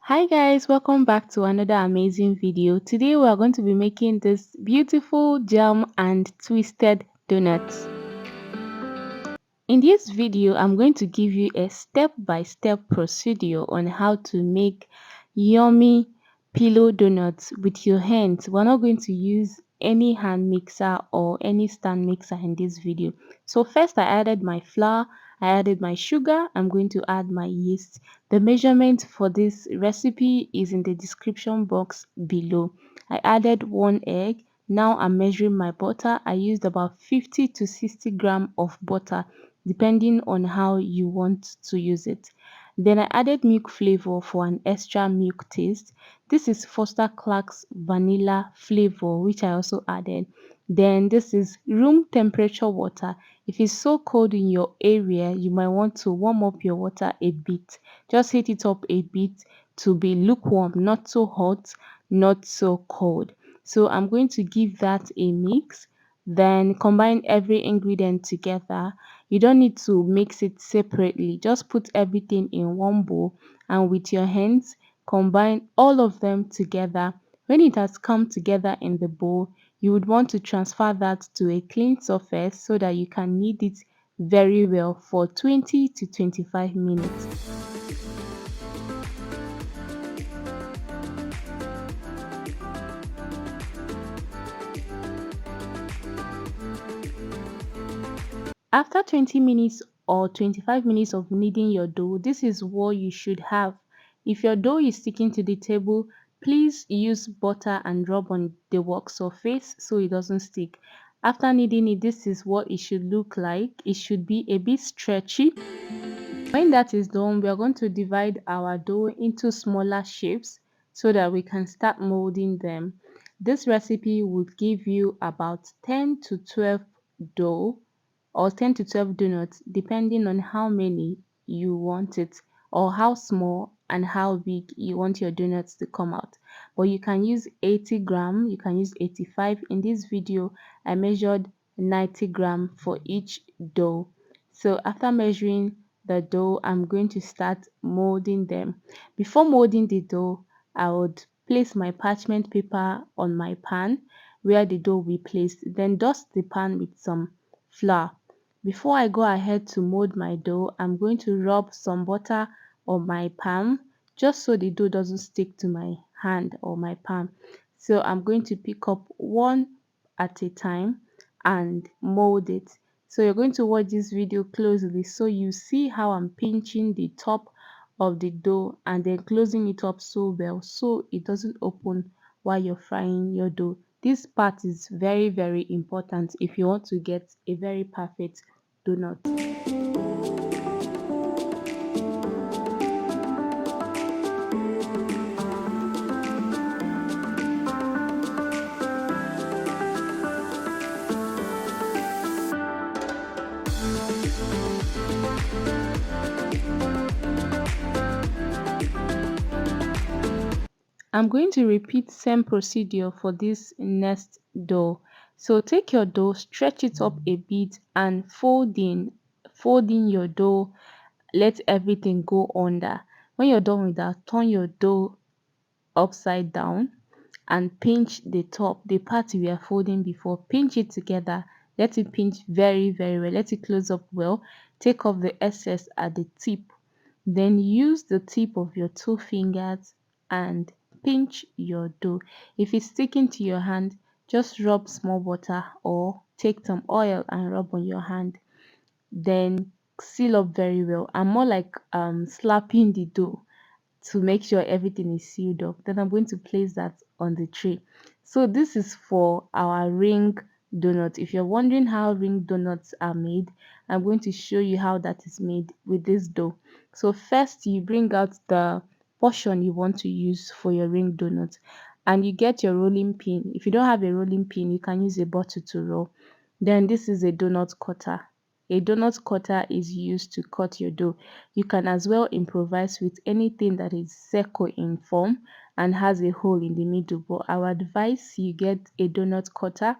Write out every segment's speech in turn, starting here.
Hi guys, welcome back to another amazing video. Today we are going to be making this beautiful jam and twisted donuts. In this video, I'm going to give you a step-by-step procedure on how to make yummy pillow donuts with your hands. We're not going to use any hand mixer or any stand mixer in this video. So first I added my flour, I added my sugar, I'm going to add my yeast. The measurement for this recipe is in the description box below. I added 1 egg. Now I'm measuring my butter. I used about 50 to 60 gram of butter depending on how you want to use it. Then I added milk flavor for an extra milk taste. This is Foster Clark's vanilla flavor, which I also added. Then this is room temperature water. If it's so cold in your area, you might want to warm up your water a bit. Just heat it up a bit to be lukewarm, not so hot, not so cold. So I'm going to give that a mix. Then combine every ingredient together. You don't need to mix it separately. Just put everything in one bowl and with your hands combine all of them together. When it has come together in the bowl, you would want to transfer that to a clean surface so that you can knead it very well for 20 to 25 minutes. After 20 minutes or 25 minutes of kneading your dough, this is what you should have. If your dough is sticking to the table, please use butter and rub on the work surface so it doesn't stick. After kneading it, this is what it should look like. It should be a bit stretchy. When that is done, we are going to divide our dough into smaller shapes so that we can start molding them. This recipe would give you about 10 to 12 dough or 10 to 12 donuts depending on how many you want it or how small and how big you want your donuts to come out. But you can use 80 gram, you can use 85. In this video, I measured 90 gram for each dough. So after measuring the dough, I'm going to start molding them. Before molding the dough, I would place my parchment paper on my pan where the dough will be placed. Then dust the pan with some flour. Before I go ahead to mold my dough, I'm going to rub some butter on my palm just so the dough doesn't stick to my hand or my palm. So I'm going to pick up one at a time and mold it. So you're going to watch this video closely so you see how I'm pinching the top of the dough and then closing it up so well so it doesn't open while you're frying your dough. This part is very important if you want to get a very perfect donut. I'm going to repeat same procedure for this next dough. So take your dough, stretch it up a bit and fold in your dough, let everything go under. When you're done with that, turn your dough upside down and pinch the top, the part we are folding before. Pinch it together. Let it pinch very well. Let it close up well. Take off the excess at the tip. Then use the tip of your two fingers and pinch your dough. If it's sticking to your hand, just rub small butter or take some oil and rub on your hand. Then seal up very well. I'm more like slapping the dough to make sure everything is sealed up. Then I'm going to place that on the tray. So this is for our ring donut. If you're wondering how ring donuts are made, I'm going to show you how that is made with this dough. So first you bring out the portion you want to use for your ring donut and you get your rolling pin. If you don't have a rolling pin, you can use a bottle to roll. Then this is a donut cutter. A donut cutter is used to cut your dough. You can as well improvise with anything that is circle in form and has a hole in the middle, but I would advise you get a donut cutter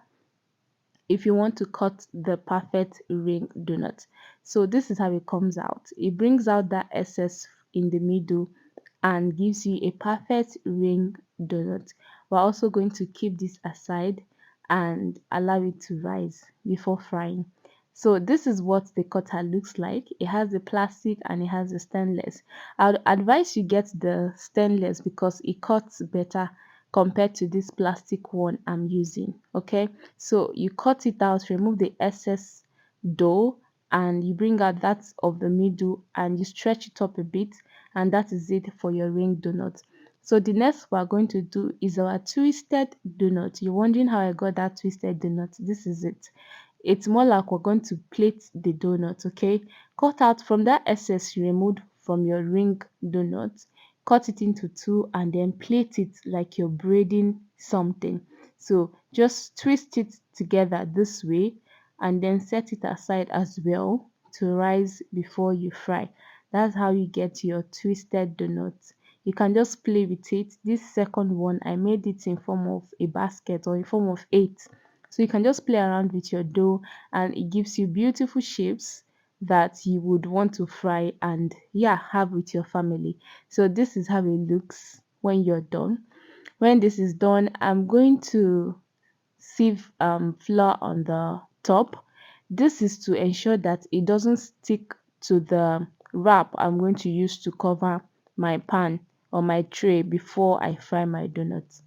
if you want to cut the perfect ring donut. So this is how it comes out. It brings out that excess in the middle and gives you a perfect ring donut. We're also going to keep this aside and allow it to rise before frying. So this is what the cutter looks like. It has the plastic and it has the stainless. I would advise you get the stainless because it cuts better compared to this plastic one I'm using. Okay, so you cut it out, remove the excess dough, and you bring out that of the middle and you stretch it up a bit, and that is it for your ring donut. So the next we're going to do is our twisted donut. You're wondering how I got that twisted donut. This is it. It's more like we're going to plate the donut. Okay, cut out from that excess you removed from your ring donut, cut it into two and then plate it like you're braiding something. So just twist it together this way and then set it aside as well to rise before you fry. That's how you get your twisted donuts. You can just play with it. This second one, I made it in form of a basket or in form of eight. So you can just play around with your dough and it gives you beautiful shapes that you would want to fry and yeah, have with your family. So this is how it looks when you're done. When this is done, I'm going to sieve flour on the top. This is to ensure that it doesn't stick to the wrap I'm going to use to cover my pan or my tray before I fry my donuts.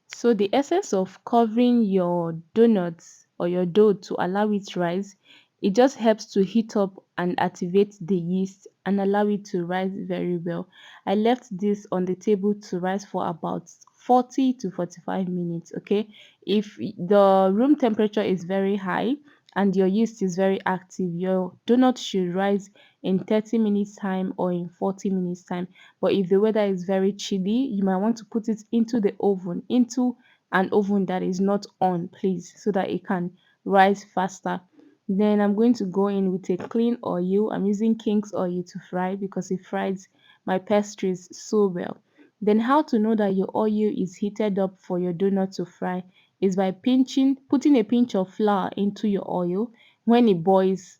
So the essence of covering your donuts or your dough to allow it rise, it just helps to heat up and activate the yeast and allow it to rise very well. I left this on the table to rise for about 40 to 45 minutes. Okay, if the room temperature is very high and your yeast is very active, your donut should rise in 30 minutes time or in 40 minutes time. But if the weather is very chilly, you might want to put it into the oven, into an oven that is not on, please, so that it can rise faster. Then I'm going to go in with a clean oil. I'm using King's oil to fry because it fries my pastries so well. Then how to know that your oil is heated up for your donut to fry is by putting a pinch of flour into your oil. When it boils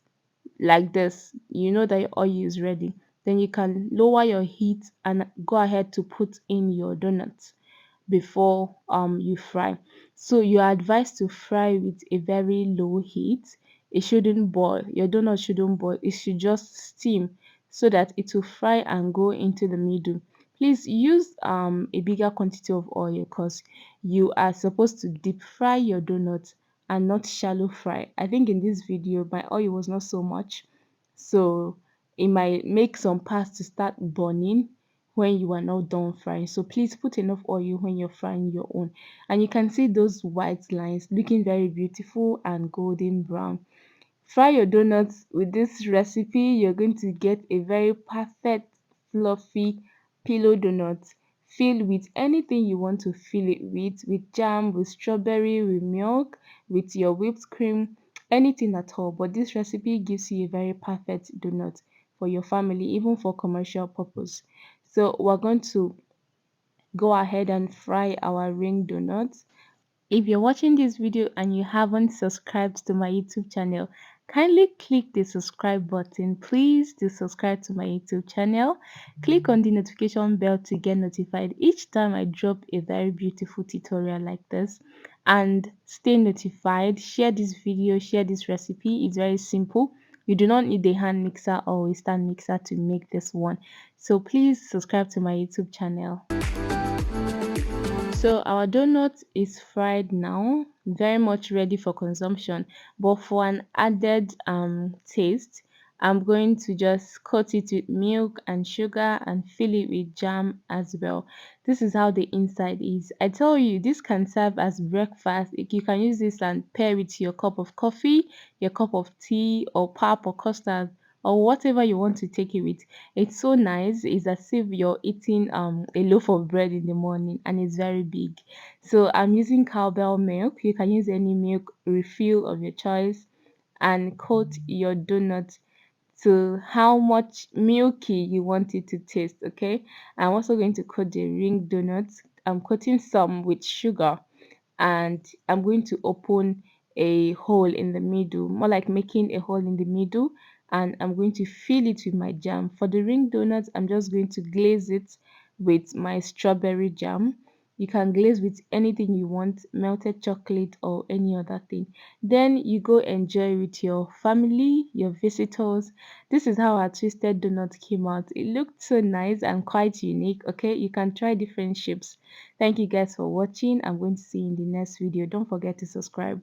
like this, you know that your oil is ready. Then you can lower your heat and go ahead to put in your donuts before you fry. So you are advised to fry with a very low heat. It shouldn't boil. Your donut shouldn't boil. It should just steam so that it will fry and go into the middle. Please use a bigger quantity of oil because you are supposed to deep fry your donut and not shallow fry. I think in this video my oil was not so much, so it might make some parts to start burning when you are not done frying. So please put enough oil when you're frying your own. And you can see those white lines looking very beautiful and golden brown. Fry your donuts with this recipe. You're going to get a very perfect, fluffy pillow donut filled with anything you want to fill it with jam, with strawberry, with milk, with your whipped cream, anything at all. But this recipe gives you a very perfect donut for your family, even for commercial purpose. So we're going to go ahead and fry our ring donuts. If you're watching this video and you haven't subscribed to my YouTube channel, kindly click the subscribe button. Please do subscribe to my YouTube channel. Click on the notification bell to get notified each time I drop a very beautiful tutorial like this. And stay notified. Share this video, share this recipe. It's very simple. You do not need a hand mixer or a stand mixer to make this one. So please subscribe to my YouTube channel. So our donut is fried now, very much ready for consumption. But for an added taste, I'm going to just coat it with milk and sugar and fill it with jam as well. This is how the inside is. I tell you, this can serve as breakfast. You can use this and pair it to your cup of coffee, your cup of tea, or pap or custard, or whatever you want to take it with. It's so nice. It's as if you're eating a loaf of bread in the morning and it's very big. So I'm using cowbell milk. You can use any milk refill of your choice and coat your donut to how much milky you want it to taste. Okay. I'm also going to coat the ring donuts. I'm coating some with sugar and I'm going to open a hole in the middle, more like making a hole in the middle and I'm going to fill it with my jam. For the ring donuts, I'm just going to glaze it with my strawberry jam. You can glaze with anything you want, melted chocolate or any other thing. Then you go enjoy with your family, your visitors. This is how our twisted donut came out. It looked so nice and quite unique. Okay, you can try different shapes. Thank you guys for watching. I'm going to see you in the next video. Don't forget to subscribe.